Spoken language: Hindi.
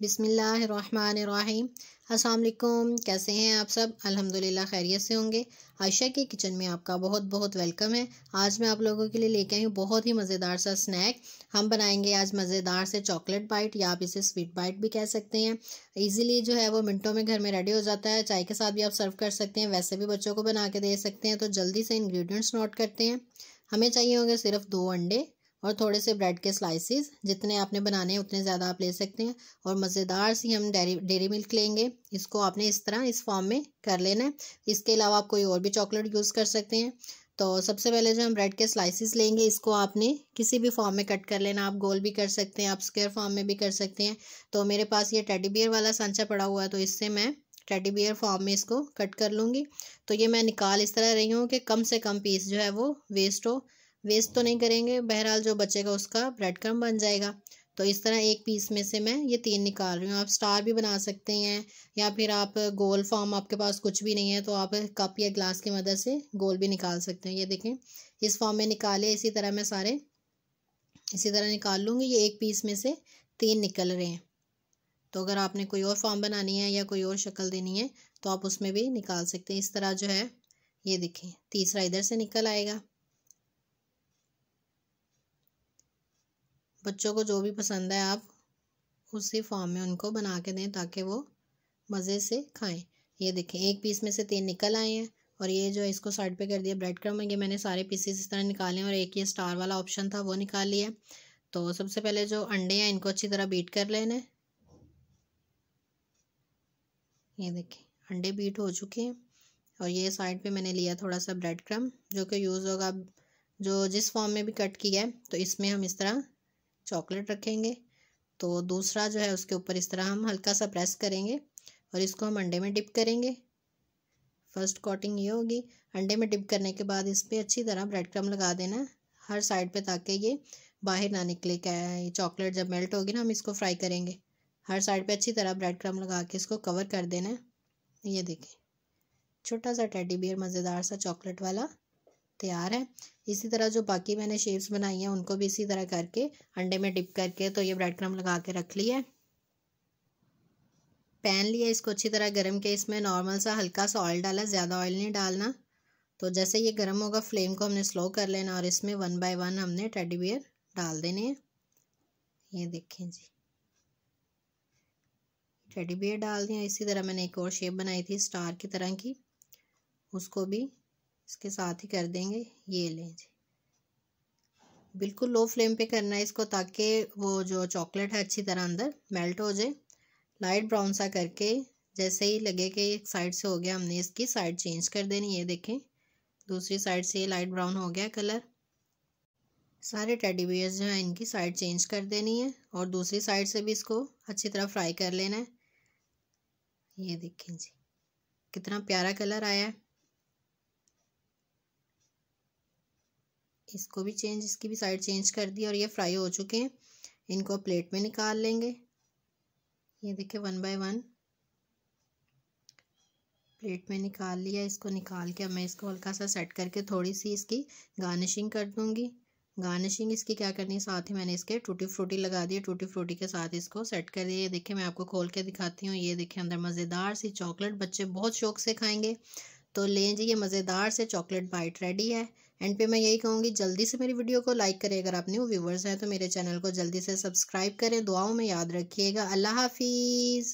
बिस्मिल्लाहिर्रहमानिर्रहीम। अस्सलाम वालेकुम। कैसे हैं आप सब? अल्हम्दुलिल्लाह खैरियत से होंगे। आयशा के किचन में आपका बहुत बहुत वेलकम है। आज मैं आप लोगों के लिए लेके आई हूँ बहुत ही मज़ेदार सा स्नैक। हम बनाएंगे आज मज़ेदार से चॉकलेट बाइट, या आप इसे स्वीट बाइट भी कह सकते हैं। इजीली जो है वो मिनटों में घर में रेडी हो जाता है। चाय के साथ भी आप सर्व कर सकते हैं, वैसे भी बच्चों को बना के दे सकते हैं। तो जल्दी से इंग्रेडिएंट्स नोट करते हैं। हमें चाहिए होंगे सिर्फ 2 अंडे और थोड़े से ब्रेड के स्लाइसिस। जितने आपने बनाने हैं उतने ज़्यादा आप ले सकते हैं। और मज़ेदार सी हम डेरी मिल्क लेंगे। इसको आपने इस तरह इस फॉर्म में कर लेना है। इसके अलावा आप कोई और भी चॉकलेट यूज़ कर सकते हैं। तो सबसे पहले जो हम ब्रेड के स्लाइसिस लेंगे, इसको आपने किसी भी फॉर्म में कट कर लेना। आप गोल भी कर सकते हैं, आप स्क्वायर फॉर्म में भी कर सकते हैं। तो मेरे पास ये टेडी बियर वाला सांचा पड़ा हुआ है, तो इससे मैं टेडी बियर फॉर्म में इसको कट कर लूँगी। तो ये मैं निकाल इस तरह रही हूँ कि कम से कम पीस जो है वो वेस्ट तो नहीं करेंगे। बहरहाल जो बचेगा उसका ब्रेड क्रम्ब बन जाएगा। तो इस तरह एक पीस में से मैं ये 3 निकाल रही हूँ। आप स्टार भी बना सकते हैं, या फिर आप गोल फॉर्म, आपके पास कुछ भी नहीं है तो आप कप या ग्लास की मदद से गोल भी निकाल सकते हैं। ये देखें, इस फॉर्म में निकाले। इसी तरह मैं सारे इसी तरह निकाल लूँगी। ये एक पीस में से 3 निकल रहे हैं। तो अगर आपने कोई और फॉर्म बनानी है या कोई और शक्ल देनी है तो आप उसमें भी निकाल सकते हैं। इस तरह जो है ये देखें, तीसरा इधर से निकल आएगा। बच्चों को जो भी पसंद है आप उसी फॉर्म में उनको बना के दें ताकि वो मज़े से खाएं। ये देखें, एक पीस में से 3 निकल आए हैं। और ये जो है इसको साइड पे कर दिया ब्रेड क्रम्ब। ये मैंने सारे पीसेस इस तरह निकाले हैं और एक ये स्टार वाला ऑप्शन था वो निकाल लिया। तो सबसे पहले जो अंडे हैं इनको अच्छी तरह बीट कर लेना है। ये देखें, अंडे बीट हो चुके हैं। और ये साइड पे मैंने लिया थोड़ा सा ब्रेड क्रम्ब जो कि यूज़ होगा जो जिस फॉर्म में भी कट किया है। तो इसमें हम इस तरह चॉकलेट रखेंगे। तो दूसरा जो है उसके ऊपर इस तरह हम हल्का सा प्रेस करेंगे और इसको हम अंडे में डिप करेंगे। फर्स्ट कोटिंग ये होगी। अंडे में डिप करने के बाद इस पर अच्छी तरह ब्रेड क्रम्ब लगा देना हर साइड पे, ताकि ये बाहर ना निकले। क्या है, ये चॉकलेट जब मेल्ट होगी ना हम इसको फ्राई करेंगे। हर साइड पे अच्छी तरह ब्रेड क्रम्ब लगा के इसको कवर कर देना है। ये देखें, छोटा सा टेडी बियर मज़ेदार सा चॉकलेट वाला तैयार है। इसी तरह जो बाकी मैंने शेप्स बनाई हैं उनको भी इसी तरह करके अंडे में डिप करके तो ये ब्रेड क्रम्ब लगा के रख लिया है। पैन लिया, इसको अच्छी तरह गर्म किया। इसमें नॉर्मल सा हल्का सा ऑयल डाला, ज़्यादा ऑयल नहीं डालना। तो जैसे ये गर्म होगा फ्लेम को हमने स्लो कर लेना और इसमें 1 बाय 1 हमने टेडी बियर डाल देने हैं। ये देखें जी, टेडी बियर डाल दिया। इसी तरह मैंने एक और शेप बनाई थी स्टार की तरह की, उसको भी इसके साथ ही कर देंगे। ये लें जी, बिल्कुल लो फ्लेम पे करना है इसको ताकि वो जो चॉकलेट है अच्छी तरह अंदर मेल्ट हो जाए। लाइट ब्राउन सा करके जैसे ही लगे कि एक साइड से हो गया, हमने इसकी साइड चेंज कर देनी। ये देखें, दूसरी साइड से ये लाइट ब्राउन हो गया कलर। सारे टेडी बियर्स जो हैं इनकी साइड चेंज कर देनी है और दूसरी साइड से भी इसको अच्छी तरह फ्राई कर लेना है। ये देखें जी, कितना प्यारा कलर आया है। इसको भी इसकी भी साइड चेंज कर दी और ये फ्राई हो चुके हैं। इनको प्लेट में निकाल लेंगे। ये देखिए 1 बाय 1 प्लेट में निकाल लिया। इसको निकाल के अब मैं इसको हल्का सा सेट करके थोड़ी सी इसकी गार्निशिंग कर दूंगी। गार्निशिंग इसकी क्या करनी है, साथ ही मैंने इसके टूटी फ्रूटी लगा दी। टूटी फ्रूटी के साथ इसको सेट कर दिया। ये देखिए, मैं आपको खोल के दिखाती हूँ। ये देखिए, अंदर मज़ेदार सी चॉकलेट, बच्चे बहुत शौक से खाएंगे। तो लें जी, ये मज़ेदार से चॉकलेट बाइट रेडी है। एंड पे मैं यही कहूँगी, जल्दी से मेरी वीडियो को लाइक करें। अगर आप न्यू व्यूवर्स हैं तो मेरे चैनल को जल्दी से सब्सक्राइब करें। दुआओं में याद रखिएगा। अल्लाह हाफिज़।